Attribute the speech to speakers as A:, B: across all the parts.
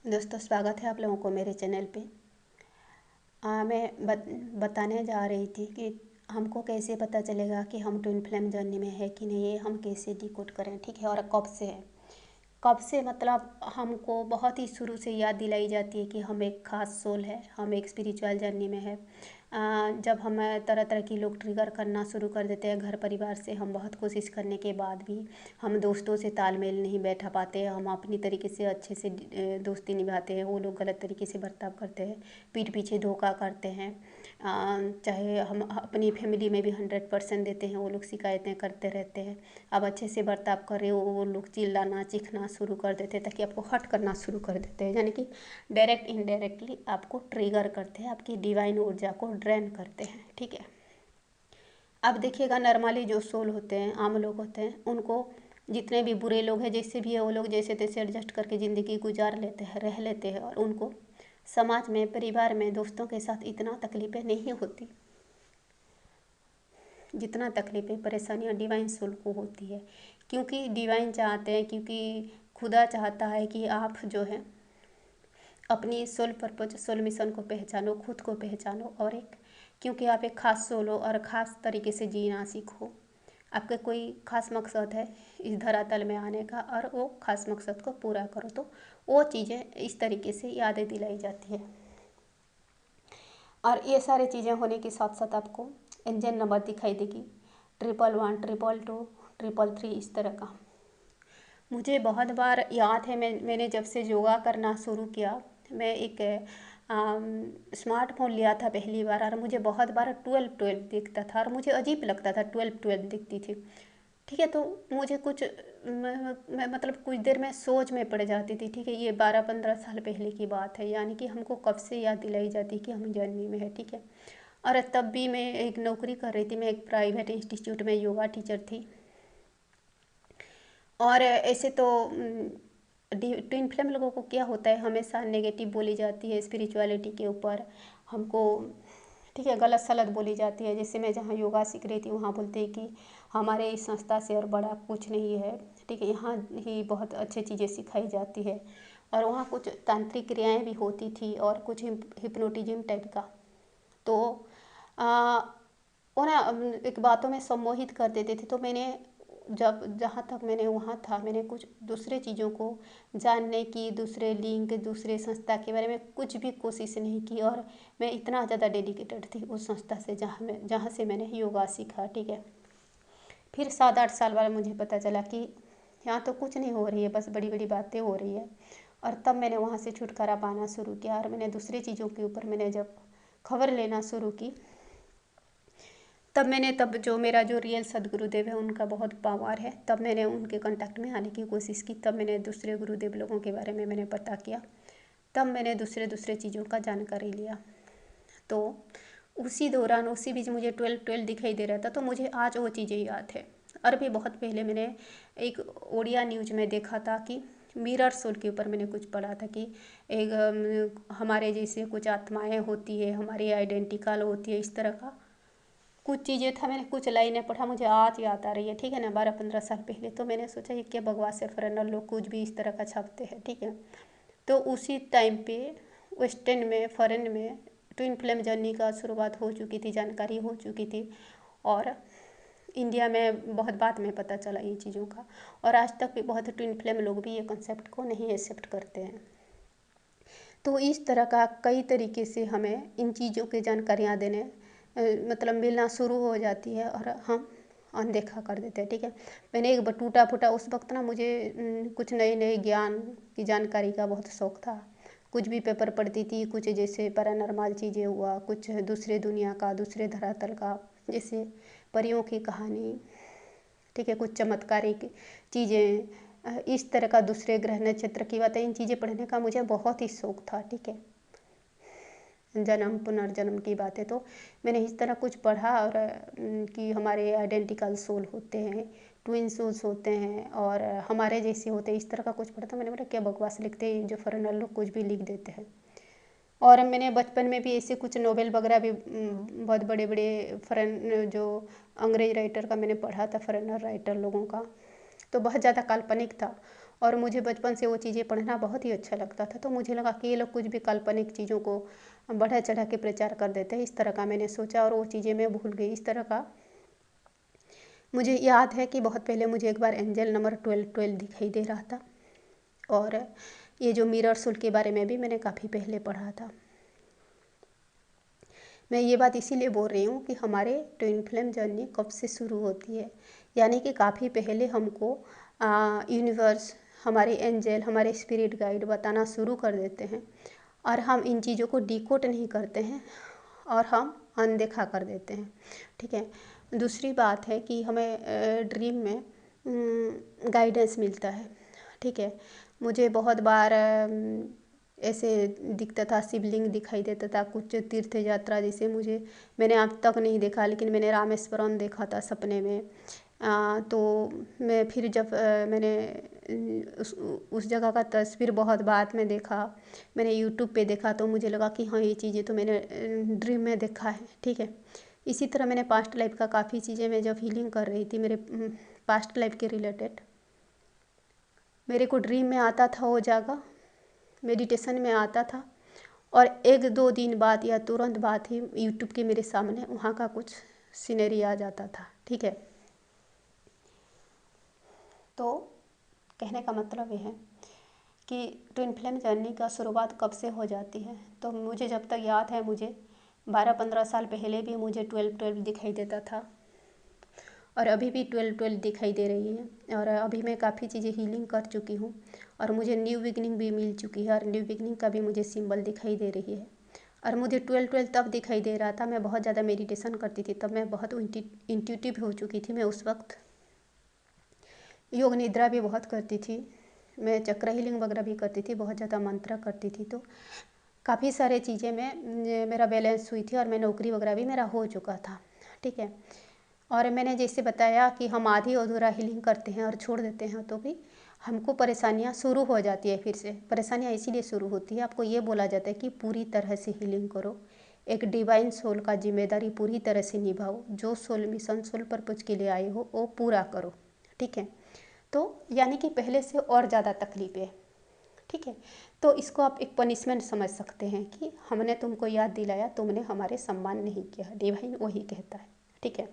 A: दोस्तों, स्वागत है आप लोगों को मेरे चैनल पे। मैं बताने जा रही थी कि हमको कैसे पता चलेगा कि हम ट्विन फ्लेम जर्नी में है कि नहीं, ये हम कैसे डिकोड करें, ठीक है। और कब से है, कब से मतलब हमको बहुत ही शुरू से याद दिलाई जाती है कि हम एक खास सोल है, हम एक स्पिरिचुअल जर्नी में है। जब हम तरह तरह की लोग ट्रिगर करना शुरू कर देते हैं घर परिवार से, हम बहुत कोशिश करने के बाद भी हम दोस्तों से तालमेल नहीं बैठा पाते, हम अपनी तरीके से अच्छे से दोस्ती निभाते हैं, वो लोग गलत तरीके से बर्ताव करते हैं, पीठ पीछे धोखा करते हैं। चाहे हम अपनी फैमिली में भी 100% देते हैं, वो लोग शिकायतें करते रहते हैं। अब अच्छे से बर्ताव कर रहे हो, वो लोग चिल्लाना चीखना शुरू कर देते हैं ताकि आपको हर्ट करना शुरू कर देते हैं, यानी कि डायरेक्ट इनडायरेक्टली आपको ट्रिगर करते हैं, आपकी डिवाइन ऊर्जा को ड्रेन करते हैं, ठीक है। अब देखिएगा, नॉर्मली जो सोल होते हैं, आम लोग होते हैं, उनको जितने भी बुरे लोग हैं, जैसे भी है, वो लोग जैसे तैसे एडजस्ट करके ज़िंदगी गुजार लेते हैं, रह लेते हैं, और उनको समाज में, परिवार में, दोस्तों के साथ इतना तकलीफ़ें नहीं होती जितना तकलीफ़ें परेशानियाँ डिवाइन सोल को होती है। क्योंकि डिवाइन चाहते हैं, क्योंकि खुदा चाहता है कि आप जो है अपनी सोल पर्पज, सोल मिशन को पहचानो, खुद को पहचानो, और एक क्योंकि आप एक खास सोल हो और ख़ास तरीके से जीना सीखो। आपका कोई खास मकसद है इस धरातल में आने का, और वो खास मकसद को पूरा करो, तो वो चीज़ें इस तरीके से यादें दिलाई जाती है। और ये सारी चीज़ें होने के साथ साथ आपको एंजल नंबर दिखाई देगी, 111, 222, 333, इस तरह का। मुझे बहुत बार याद है, मैंने जब से योगा करना शुरू किया, मैं एक स्मार्टफोन लिया था पहली बार, और मुझे बहुत बार 12 12 दिखता था, और मुझे अजीब लगता था 12 12 दिखती थी, ठीक है। तो मुझे कुछ मैं मतलब कुछ देर में सोच में पड़ जाती थी, ठीक है। ये 12 15 साल पहले की बात है, यानी कि हमको कब से याद दिलाई जाती कि हम जर्नी में है, ठीक है। और तब भी मैं एक नौकरी कर रही थी, मैं एक प्राइवेट इंस्टीट्यूट में योगा टीचर थी। और ऐसे तो ट्विन फ्लेम लोगों को क्या होता है, हमेशा नेगेटिव बोली जाती है स्पिरिचुअलिटी के ऊपर हमको, ठीक है, गलत सलत बोली जाती है। जैसे मैं जहाँ योगा सीख रही थी, वहाँ बोलते हैं कि हमारे इस संस्था से और बड़ा कुछ नहीं है, ठीक है, यहाँ ही बहुत अच्छी चीज़ें सिखाई जाती है। और वहाँ कुछ तांत्रिक क्रियाएं भी होती थी और कुछ हिप्नोटिज्म टाइप का। तो आ, वो ना एक बातों में सम्मोहित कर देते थे। तो मैंने जब जहाँ तक मैंने वहाँ था, मैंने कुछ दूसरे चीज़ों को जानने की, दूसरे लिंक, दूसरे संस्था के बारे में कुछ भी कोशिश नहीं की, और मैं इतना ज़्यादा डेडिकेटेड थी उस संस्था से जहाँ से मैंने योगा सीखा, ठीक है। फिर 7 8 साल बाद मुझे पता चला कि यहाँ तो कुछ नहीं हो रही है, बस बड़ी बड़ी बातें हो रही है। और तब मैंने वहाँ से छुटकारा पाना शुरू किया, और मैंने दूसरी चीज़ों के ऊपर मैंने जब खबर लेना शुरू की, तब जो मेरा जो रियल सदगुरुदेव है, उनका बहुत पावर है, तब मैंने उनके कांटेक्ट में आने की कोशिश की। तब मैंने दूसरे गुरुदेव लोगों के बारे में मैंने पता किया, तब मैंने दूसरे दूसरे चीज़ों का जानकारी लिया। तो उसी दौरान, उसी बीच मुझे 12 12 दिखाई दे रहा था, तो मुझे आज वो चीज़ें याद है। और भी बहुत पहले मैंने एक उड़िया न्यूज में देखा था कि मिरर सोल के ऊपर मैंने कुछ पढ़ा था कि एक हमारे जैसे कुछ आत्माएं होती है, हमारी आइडेंटिकल होती है, इस तरह का कुछ चीज़ें था। मैंने कुछ लाइनें पढ़ा, मुझे आज याद आ रही है, ठीक है ना, 12 15 साल पहले। तो मैंने सोचा ये क्या बकवास है, फॉरेनर लोग कुछ भी इस तरह का छापते हैं, ठीक है। तो उसी टाइम पे वेस्टर्न में, फॉरेन में ट्विन फ्लेम जर्नी का शुरुआत हो चुकी थी, जानकारी हो चुकी थी। और इंडिया में बहुत बाद में पता चला ये चीज़ों का, और आज तक भी बहुत ट्विन फ्लेम लोग भी ये कंसेप्ट को नहीं एक्सेप्ट करते हैं। तो इस तरह का कई तरीके से हमें इन चीज़ों की जानकारियाँ देने मतलब मिलना शुरू हो जाती है, और हम अनदेखा कर देते हैं, ठीक है। मैंने एक टूटा फूटा उस वक्त ना, मुझे कुछ नए नए ज्ञान की जानकारी का बहुत शौक़ था। कुछ भी पेपर पढ़ती थी, कुछ जैसे पैरानॉर्मल चीज़ें हुआ, कुछ दूसरे दुनिया का, दूसरे धरातल का, जैसे परियों की कहानी, ठीक है, कुछ चमत्कारिक चीज़ें, इस तरह का दूसरे ग्रह नक्षत्र की बातें, इन चीज़ें पढ़ने का मुझे बहुत ही शौक़ था, ठीक है। जन्म पुनर्जन्म की बातें, तो मैंने इस तरह कुछ पढ़ा, और कि हमारे आइडेंटिकल सोल होते हैं, ट्विन सोल्स होते हैं, और हमारे जैसे होते हैं, इस तरह का कुछ पढ़ा। तो मैंने बोला क्या बकवास लिखते हैं जो फॉरेनर लोग, कुछ भी लिख देते हैं। और मैंने बचपन में भी ऐसे कुछ नोवेल वगैरह भी बहुत बड़े बड़े फॉरेन जो अंग्रेज राइटर का मैंने पढ़ा था, फॉरेनर राइटर लोगों का, तो बहुत ज़्यादा काल्पनिक था। और मुझे बचपन से वो चीज़ें पढ़ना बहुत ही अच्छा लगता था। तो मुझे लगा कि ये लोग कुछ भी काल्पनिक चीज़ों को बढ़ा चढ़ा के प्रचार कर देते हैं, इस तरह का मैंने सोचा और वो चीज़ें मैं भूल गई। इस तरह का मुझे याद है कि बहुत पहले मुझे एक बार एंजल नंबर 12 दिखाई दे रहा था, और ये जो मिरर सोल के बारे में भी मैंने काफ़ी पहले पढ़ा था। मैं ये बात इसीलिए बोल रही हूँ कि हमारे ट्विन फ्लेम जर्नी कब से शुरू होती है, यानी कि काफ़ी पहले हमको यूनिवर्स, हमारे एंजल, हमारे स्पिरिट गाइड बताना शुरू कर देते हैं, और हम इन चीज़ों को डिकोड नहीं करते हैं और हम अनदेखा कर देते हैं। ठीक है। दूसरी बात है कि हमें ड्रीम में गाइडेंस मिलता है। ठीक है। मुझे बहुत बार ऐसे दिखता था, शिवलिंग दिखाई देता था, कुछ तीर्थ यात्रा जैसे मैंने अब तक नहीं देखा, लेकिन मैंने रामेश्वरम देखा था सपने में। तो मैं फिर जब मैंने उस जगह का तस्वीर बहुत बाद में देखा, मैंने यूट्यूब पे देखा, तो मुझे लगा कि हाँ ये चीज़ें तो मैंने ड्रीम में देखा है। ठीक है। इसी तरह मैंने पास्ट लाइफ का काफ़ी चीज़ें, मैं जब हीलिंग कर रही थी मेरे पास्ट लाइफ के रिलेटेड, मेरे को ड्रीम में आता था वो जगह, मेडिटेशन में आता था, और 1-2 दिन बाद या तुरंत बाद ही यूट्यूब के मेरे सामने वहाँ का कुछ सीनरी आ जाता था। ठीक है। तो कहने का मतलब ये है कि ट्विन फ्लेम जर्नी का शुरुआत कब से हो जाती है। तो मुझे जब तक याद है, मुझे 12-15 साल पहले भी मुझे 12-12 दिखाई देता था, और अभी भी 12-12 दिखाई दे रही है। और अभी मैं काफ़ी चीज़ें हीलिंग कर चुकी हूँ, और मुझे न्यू बिगनिंग भी मिल चुकी है, और न्यू बिगनिंग का भी मुझे सिंबल दिखाई दे रही है। और मुझे 12-12 तब दिखाई दे रहा था, मैं बहुत ज़्यादा मेडिटेशन करती थी, तब मैं बहुत इंट्यूटिव हो चुकी थी। मैं उस वक्त योग निद्रा भी बहुत करती थी, मैं चक्र हीलिंग वगैरह भी करती थी, बहुत ज़्यादा मंत्र करती थी। तो काफ़ी सारे चीज़ें में मेरा बैलेंस हुई थी, और मैं नौकरी वगैरह भी मेरा हो चुका था। ठीक है। और मैंने जैसे बताया कि हम आधी अधूरा हीलिंग करते हैं और छोड़ देते हैं, तो भी हमको परेशानियां शुरू हो जाती है। फिर से परेशानियां इसीलिए शुरू होती है, आपको ये बोला जाता है कि पूरी तरह से हीलिंग करो, एक डिवाइन सोल का जिम्मेदारी पूरी तरह से निभाओ, जो सोल मिशन, सोल पर्पज के लिए आए हो वो पूरा करो। ठीक है। तो यानी कि पहले से और ज़्यादा तकलीफ़ें। ठीक है। तो इसको आप एक पनिशमेंट समझ सकते हैं कि हमने तुमको याद दिलाया, तुमने हमारे सम्मान नहीं किया, डिवाइन वही कहता है। ठीक है।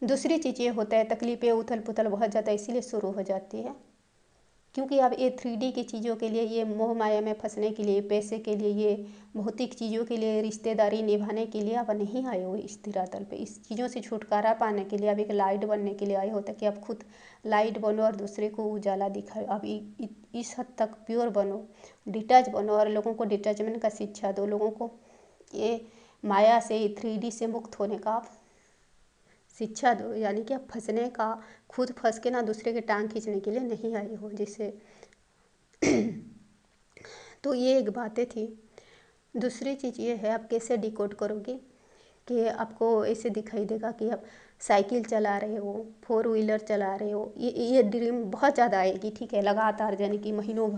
A: दूसरी चीज़ ये होता है, तकलीफ़ें, उथल पुथल बहुत ज़्यादा इसीलिए शुरू हो जाती है क्योंकि आप ये 3D की चीज़ों के लिए, ये मोह माया में फंसने के लिए, पैसे के लिए, ये भौतिक चीज़ों के लिए, रिश्तेदारी निभाने के लिए आप नहीं आए हो इस धरातल पे। इस चीज़ों से छुटकारा पाने के लिए आप एक लाइट बनने के लिए आए हो, ताकि आप खुद लाइट बनो और दूसरे को उजाला दिखाओ। आप इस हद तक प्योर बनो, डिटैच बनो, और लोगों को डिटैचमेंट का शिक्षा दो, लोगों को ये माया से, 3D से मुक्त होने का आप शिक्षा दो। यानी कि आप फंसने का, खुद फंस के ना दूसरे के टांग खींचने के लिए नहीं आए हो जैसे। तो ये एक बातें थी। दूसरी चीज़ ये है, आप कैसे डिकोड करोगे कि आपको ऐसे दिखाई देगा कि आप साइकिल चला रहे हो, 4 व्हीलर चला रहे हो, ये ड्रीम बहुत ज़्यादा आएगी। ठीक है। लगातार, यानी कि महीनों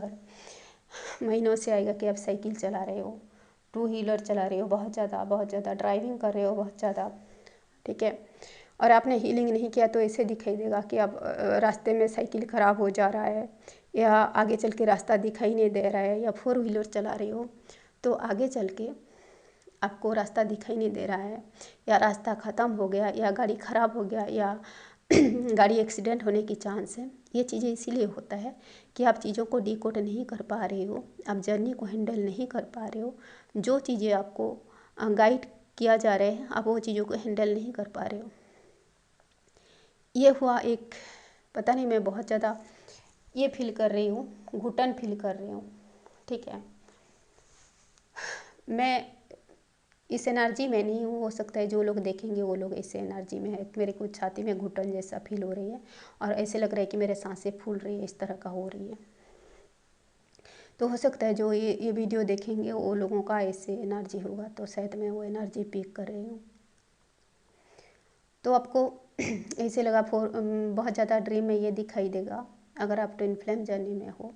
A: से आएगा कि आप साइकिल चला रहे हो, 2 व्हीलर चला रहे हो, बहुत ज़्यादा बहुत ज़्यादा ड्राइविंग कर रहे हो, बहुत ज़्यादा। ठीक है। और आपने हीलिंग नहीं किया तो ऐसे दिखाई देगा कि आप रास्ते में साइकिल ख़राब हो जा रहा है, या आगे चल के रास्ता दिखाई नहीं दे रहा है, या 4 व्हीलर चला रहे हो तो आगे चल के आपको रास्ता दिखाई नहीं दे रहा है, या रास्ता ख़त्म हो गया, या गाड़ी ख़राब हो गया, या गाड़ी एक्सीडेंट होने की चांस है। ये चीज़ें इसीलिए होता है कि आप चीज़ों को डिकोड नहीं कर पा रहे हो, आप जर्नी को हैंडल नहीं कर पा रहे हो। जो चीज़ें आपको गाइड किया जा रहे हैं, आप वो चीज़ों को हैंडल नहीं कर पा रहे हो। ये हुआ एक, पता नहीं, मैं बहुत ज़्यादा ये फील कर रही हूँ, घुटन फील कर रही हूँ। ठीक है। मैं इस एनर्जी में नहीं हूँ, हो सकता है जो लोग देखेंगे वो लोग ऐसे एनर्जी में है। मेरे को छाती में घुटन जैसा फील हो रही है, और ऐसे लग रहा है कि मेरे सांसें फूल रही है, इस तरह का हो रही है। तो हो सकता है जो ये वीडियो देखेंगे वो लोगों का ऐसे एनर्जी होगा, तो शायद मैं वो एनर्जी पिक कर रही हूँ। तो आपको ऐसे लगा बहुत ज़्यादा ड्रीम में ये दिखाई देगा, अगर आप ट्विन फ्लेम जर्नी में हो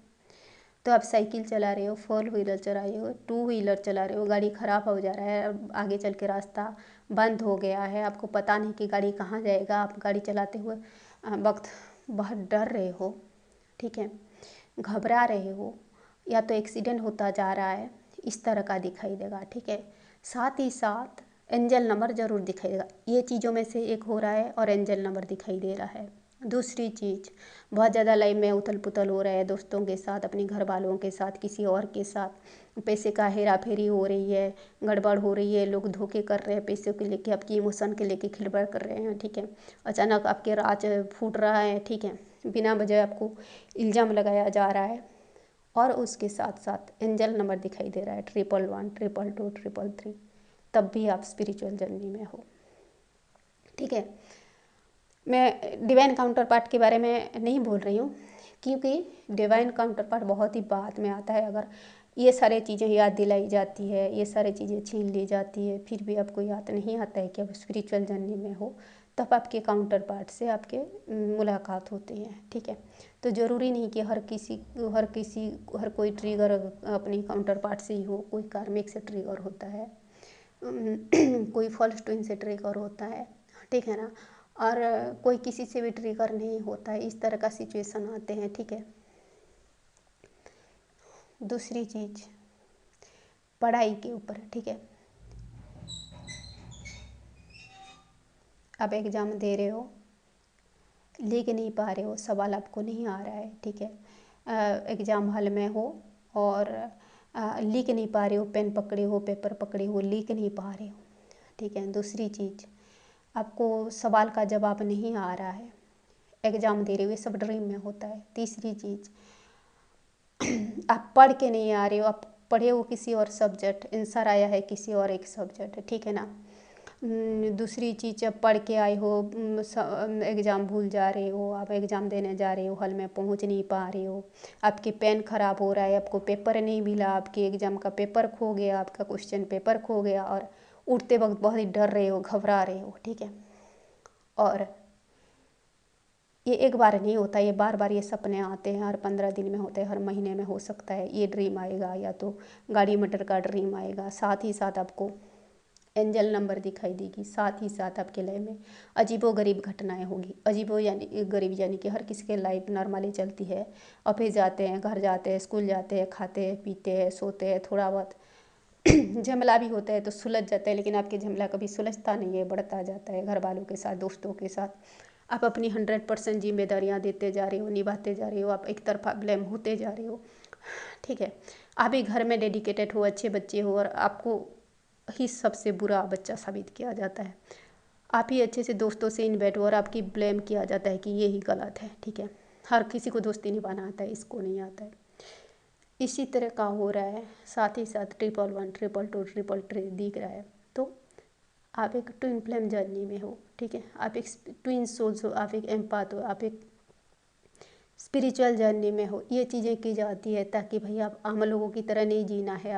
A: तो आप साइकिल चला रहे हो, 4 व्हीलर चला रहे हो, 2 व्हीलर चला रहे हो, गाड़ी ख़राब हो जा रहा है, आगे चल के रास्ता बंद हो गया है, आपको पता नहीं कि गाड़ी कहाँ जाएगा, आप गाड़ी चलाते हुए वक्त बहुत डर रहे हो। ठीक है, घबरा रहे हो या तो एक्सीडेंट होता जा रहा है, इस तरह का दिखाई देगा। ठीक है, साथ ही साथ एंजल नंबर ज़रूर दिखाई देगा। ये चीज़ों में से एक हो रहा है और एंजल नंबर दिखाई दे रहा है। दूसरी चीज़, बहुत ज़्यादा लाइफ में उथल पुथल हो रहा है, दोस्तों के साथ, अपने घर वालों के साथ, किसी और के साथ पैसे का हेरा फेरी हो रही है, गड़बड़ हो रही है, लोग धोखे कर रहे हैं पैसे को लेके, आपकी इमोशन के लेके खिलवाड़ कर रहे हैं। ठीक है, अचानक आपके राज फूट रहा है। ठीक है, बिना वजह आपको इल्ज़ाम लगाया जा रहा है। और उसके साथ साथ एंजल नंबर दिखाई दे रहा है 111, 222, 333, तब भी आप स्पिरिचुअल जर्नी में हो। ठीक है, मैं डिवाइन काउंटर पार्ट के बारे में नहीं बोल रही हूँ, क्योंकि डिवाइन काउंटर पार्ट बहुत ही बाद में आता है। अगर ये सारी चीज़ें याद दिलाई जाती है, ये सारी चीज़ें छीन ली जाती है, फिर भी आपको याद नहीं आता है कि आप स्पिरिचुअल जर्नी में हो, तब आपके काउंटर पार्ट से आपके मुलाकात होती है। ठीक है, तो ज़रूरी नहीं कि हर कोई ट्रिगर अपनी काउंटर पार्ट से ही हो। कोई कार्मिक से ट्रिगर होता है, कोई फॉल्स ट्विन से ट्रिगर होता है। ठीक है ना, और कोई किसी से भी ट्रिगर नहीं होता है। इस तरह का सिचुएशन आते हैं। ठीक है, दूसरी चीज़ पढ़ाई के ऊपर। ठीक है, आप एग्ज़ाम दे रहे हो, लिख नहीं पा रहे हो, सवाल आपको नहीं आ रहा है। ठीक है, एग्ज़ाम हॉल में हो और लिख नहीं पा रहे हो, पेन पकड़े हो, पेपर पकड़े हो, लिख नहीं पा रहे हो। ठीक है, दूसरी चीज़, आपको सवाल का जवाब नहीं आ रहा है, एग्ज़ाम दे रहे हो, ये सब ड्रीम में होता है। तीसरी चीज़, आप पढ़ के नहीं आ रहे हो, आप पढ़े हो किसी और सब्जेक्ट, आंसर आया है किसी और एक सब्जेक्ट। ठीक है ना, दूसरी चीज़, जब पढ़ के आए हो, एग्ज़ाम भूल जा रहे हो, आप एग्ज़ाम देने जा रहे हो, हॉल में पहुंच नहीं पा रहे हो, आपके पेन ख़राब हो रहा है, आपको पेपर नहीं मिला, आपके एग्ज़ाम का पेपर खो गया, आपका क्वेश्चन पेपर खो गया, और उठते वक्त बहुत ही डर रहे हो, घबरा रहे हो। ठीक है, और ये एक बार नहीं होता, ये बार बार ये सपने आते हैं, हर 15 दिन में होते हैं, हर महीने में हो सकता है ये ड्रीम आएगा, या तो गाड़ी मटर का ड्रीम आएगा। साथ ही साथ आपको एंजल नंबर दिखाई देगी। साथ ही साथ आपके लाइफ में अजीबो गरीब घटनाएं होगी। अजीबो यानी गरीब, यानी कि हर किसी के लाइफ नॉर्मली चलती है, ऑफिस जाते हैं, घर जाते हैं, स्कूल जाते हैं, खाते हैं, पीते हैं, सोते हैं, थोड़ा बहुत झमेला भी होता है तो सुलझ जाता है, लेकिन आपके झमेला कभी सुलझता नहीं है, बढ़ता जाता है। घर वालों के साथ, दोस्तों के साथ आप अपनी 100% जिम्मेदारियाँ देते जा रहे हो, निभाते जा रहे हो, आप एक तरफा ब्लेम होते जा रहे हो। ठीक है, आप ही घर में डेडिकेटेड हो, अच्छे बच्चे हो, और आपको ही सबसे बुरा बच्चा साबित किया जाता है। आप ही अच्छे से दोस्तों से इन्वाइट हो और आपकी ब्लेम किया जाता है कि ये ही गलत है। ठीक है, हर किसी को दोस्ती निभाना आता है, इसको नहीं आता है। इसी तरह का हो रहा है। साथ ही साथ 111, 222, 333 दिख रहा है। तो आप एक ट्विन फ्लेम जर्नी में हो। ठीक है, आप एक ट्विन सोल्स हो, आप एक एम्पाथ हो, आप एक स्पिरिचुअल जर्नी में हो। ये चीज़ें की जाती है ताकि भाई आप आम लोगों की तरह नहीं जीना है।